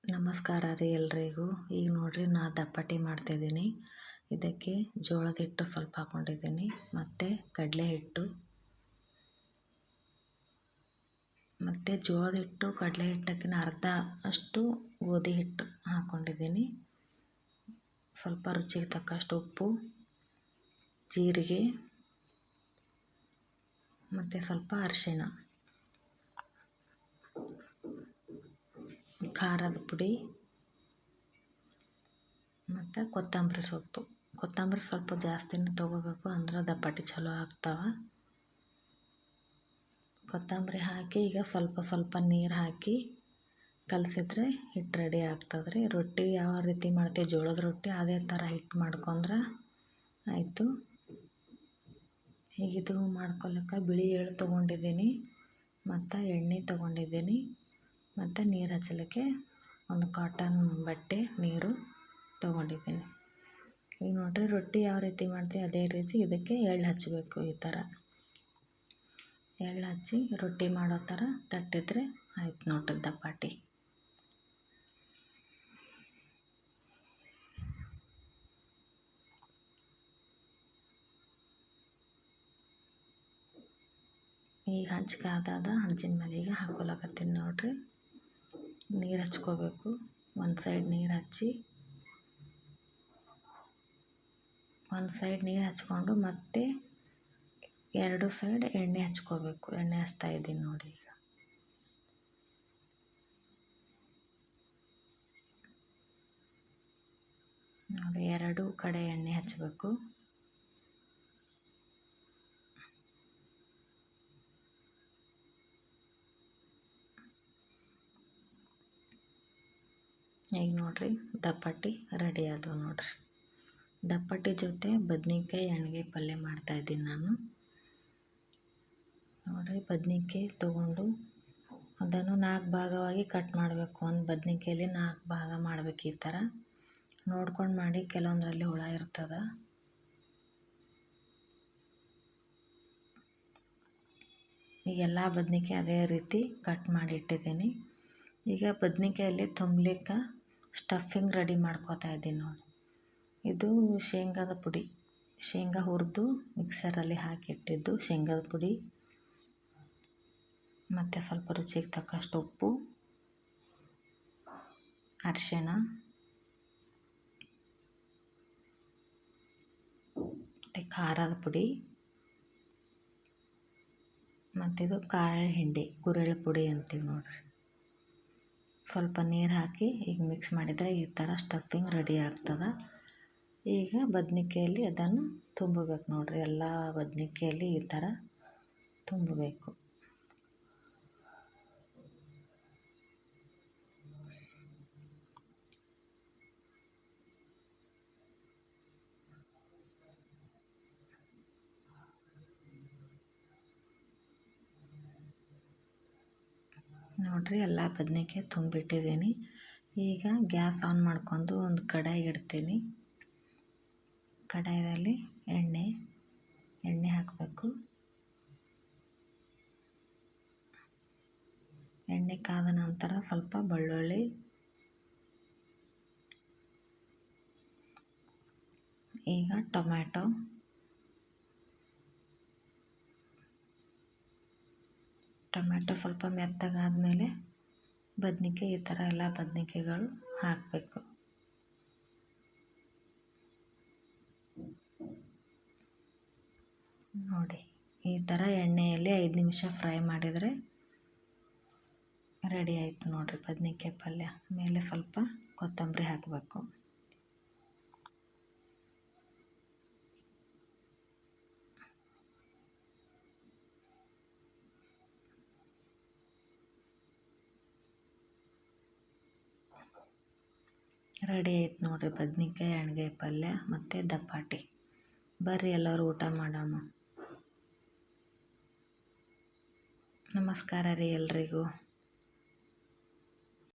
ನಮಸ್ಕಾರ ರೀ ಎಲ್ರಿಗೂ. ಈಗ ನೋಡ್ರಿ ನಾ ದಪ್ಪಟ್ಟಿ ಮಾಡ್ತಾಯಿದ್ದೀನಿ. ಇದಕ್ಕೆ ಜೋಳದ ಹಿಟ್ಟು ಸ್ವಲ್ಪ ಹಾಕ್ಕೊಂಡಿದ್ದೀನಿ, ಮತ್ತು ಕಡಲೆ ಹಿಟ್ಟು, ಮತ್ತು ಜೋಳದ ಹಿಟ್ಟು ಕಡಲೆ ಹಿಟ್ಟಕ್ಕಿಂತ ಅರ್ಧ ಅಷ್ಟು ಗೋಧಿ ಹಿಟ್ಟು ಹಾಕ್ಕೊಂಡಿದ್ದೀನಿ. ಸ್ವಲ್ಪ ರುಚಿಗೆ ತಕ್ಕಷ್ಟು ಉಪ್ಪು, ಜೀರಿಗೆ ಮತ್ತು ಸ್ವಲ್ಪ ಅರಿಶಿಣ, ಖಾರದ ಪುಡಿ ಮತ್ತು ಕೊತ್ತಂಬರಿ ಸೊಪ್ಪು. ಕೊತ್ತಂಬರಿ ಸ್ವಲ್ಪ ಜಾಸ್ತಿನೇ ತೊಗೋಬೇಕು, ಅಂದ್ರೆ ದಪ್ಪಟ್ಟಿ ಚಲೋ ಆಗ್ತಾವೆ. ಕೊತ್ತಂಬರಿ ಹಾಕಿ ಈಗ ಸ್ವಲ್ಪ ನೀರು ಹಾಕಿ ಕಲಸಿದ್ರೆ ಹಿಟ್ಟು ರೆಡಿ ಆಗ್ತದೆ ರೀ. ರೊಟ್ಟಿ ಯಾವ ರೀತಿ ಮಾಡ್ತೀವಿ ಜೋಳದ ರೊಟ್ಟಿ ಅದೇ ಥರ ಹಿಟ್ಟು ಮಾಡ್ಕೊಂಡ್ರೆ ಆಯಿತು. ಈಗ ಇದು ಮಾಡ್ಕೊಳಕ್ಕೆ ಬಿಳಿ ಎಳ್ಳು ತೊಗೊಂಡಿದ್ದೀನಿ, ಮತ್ತು ಎಣ್ಣೆ ತೊಗೊಂಡಿದ್ದೀನಿ, ಮತ್ತು ನೀರು ಹಚ್ಚಲಿಕ್ಕೆ ಒಂದು ಕಾಟನ್ ಬಟ್ಟೆ ನೀರು ತೊಗೊಂಡಿದ್ದೀನಿ. ಈಗ ನೋಡಿರಿ ರೊಟ್ಟಿ ಯಾವ ರೀತಿ ಮಾಡ್ತೀವಿ ಅದೇ ರೀತಿ ಇದಕ್ಕೆ ಎಳ್ಳು ಹಚ್ಚಬೇಕು. ಈ ಥರ ಎಳ್ಳು ಹಚ್ಚಿ ರೊಟ್ಟಿ ಮಾಡೋ ಥರ ತಟ್ಟಿದ್ರೆ ಆಯ್ತು ನೋಡ್ರಿ ದಪ್ಪಟ್ಟಿ. ಈಗ ಹಂಚ್ಕಾದ ಹಂಚಿನ ಮೇಲೆ ಈಗ ಹಾಕ್ಕೊಳಕತ್ತೀನಿ ನೋಡ್ರಿ. ನೀರು ಹಚ್ಕೋಬೇಕು. ಒಂದು ಸೈಡ್ ನೀರು ಹಚ್ಚಿ ಹಚ್ಕೊಂಡು ಮತ್ತೆ ಎರಡು ಸೈಡ್ ಎಣ್ಣೆ ಹಚ್ಕೋಬೇಕು. ಎಣ್ಣೆ ಹಚ್ತಾ ಇದ್ದೀನಿ ನೋಡಿ. ಈಗ ನೋಡಿ ಎರಡು ಕಡೆ ಎಣ್ಣೆ ಹಚ್ಚಬೇಕು. ಈಗ ನೋಡ್ರಿ ದಪ್ಪಟ್ಟಿ ರೆಡಿ ಆದವು ನೋಡ್ರಿ. ದಪ್ಪಟ್ಟಿ ಜೊತೆ ಬದ್ನಿಕಾಯಿ ಎಣ್ಗಾಯಿ ಪಲ್ಯ ಮಾಡ್ತಾಯಿದ್ದೀನಿ ನಾನು. ನೋಡಿರಿ ಬದ್ನಿಕಾಯಿ ತೊಗೊಂಡು ಅದನ್ನು 4 ಭಾಗವಾಗಿ ಕಟ್ ಮಾಡಬೇಕು. ಒಂದು ಬದ್ನಿಕಾಯಲ್ಲಿ 4 ಭಾಗ ಮಾಡಬೇಕು. ಈ ಥರ ನೋಡ್ಕೊಂಡು ಮಾಡಿ, ಕೆಲವೊಂದರಲ್ಲಿ ಹುಳ ಇರ್ತದೆ. ಈಗ ಎಲ್ಲ ಬದ್ನಿಕಾಯಿ ಅದೇ ರೀತಿ ಕಟ್ ಮಾಡಿ ಇಟ್ಟಿದ್ದೀನಿ. ಈಗ ಬದ್ನಿಕಾಯಲ್ಲಿ ತುಂಬಲಿಕ್ಕೆ ಸ್ಟಫಿಂಗ್ ರೆಡಿ ಮಾಡ್ಕೋತಾ ಇದ್ದೀನಿ ನೋಡಿ. ಇದು ಶೇಂಗಾದ ಪುಡಿ, ಶೇಂಗಾ ಹುರಿದು ಮಿಕ್ಸರಲ್ಲಿ ಹಾಕಿಟ್ಟಿದ್ದು ಶೇಂಗಾದ ಪುಡಿ, ಮತ್ತು ಸ್ವಲ್ಪ ರುಚಿಗೆ ತಕ್ಕಷ್ಟು ಉಪ್ಪು, ಅರಿಶಿಣ, ಮತ್ತು ಖಾರದ ಪುಡಿ, ಮತ್ತಿದು ಖಾರ ಹಿಂಡಿ ಗುರೆಳ್ಳು ಪುಡಿ ಅಂತೀವಿ ನೋಡ್ರಿ. ಸ್ವಲ್ಪ ನೀರು ಹಾಕಿ ಈಗ ಮಿಕ್ಸ್ ಮಾಡಿದರೆ ಈ ಥರ ಸ್ಟಫಿಂಗ್ ರೆಡಿ ಆಗ್ತದೆ. ಈಗ ಬದ್ನಿಕಾಯಲ್ಲಿ ಅದನ್ನು ತುಂಬಬೇಕು ನೋಡ್ರಿ. ಎಲ್ಲ ಬದ್ನಿಕಾಯಲ್ಲಿ ಈ ಥರ ತುಂಬಬೇಕು. ನೋಡ್ರಿ ಎಲ್ಲ ಬದ್ನಿಕಾಯಿ ತುಂಬಿಟ್ಟಿದ್ದೀನಿ. ಈಗ ಗ್ಯಾಸ್ ಆನ್ ಮಾಡ್ಕೊಂಡು ಒಂದು ಕಡಾಯಿ ಇಡ್ತೀನಿ. ಕಡಾಯಿಯಲ್ಲಿ ಎಣ್ಣೆ ಹಾಕಬೇಕು. ಎಣ್ಣೆ ಕಾದ ನಂತರ ಸ್ವಲ್ಪ ಬೆಳ್ಳುಳ್ಳಿ, ಈಗ ಟೊಮ್ಯಾಟೊ, ಸ್ವಲ್ಪ ಮೆತ್ತಗಾದ್ಮೇಲೆ ಬದ್ನಿಕಾಯಿ ಈ ಥರ ಎಲ್ಲ ಬದ್ನಿಕಾಯಿಗಳು ಹಾಕಬೇಕು. ನೋಡಿ ಈ ಥರ ಎಣ್ಣೆಯಲ್ಲಿ 5 ನಿಮಿಷ ಫ್ರೈ ಮಾಡಿದರೆ ರೆಡಿ ಆಯಿತು ನೋಡಿರಿ ಬದ್ನಿಕಾಯಿ ಪಲ್ಯ. ಮೇಲೆ ಸ್ವಲ್ಪ ಕೊತ್ತಂಬರಿ ಹಾಕಬೇಕು. ರೆಡಿ ಆಯ್ತು ನೋಡಿರಿ ಬದ್ನಿಕಾಯಿ ಎಣ್ಗಾಯಿ ಪಲ್ಯ ಮತ್ತು ದಪ್ಪಟ್ಟಿ. ಬರ್ರಿ ಎಲ್ಲರೂ ಊಟ ಮಾಡೋಣ. ನಮಸ್ಕಾರ ರೀ ಎಲ್ರಿಗೂ.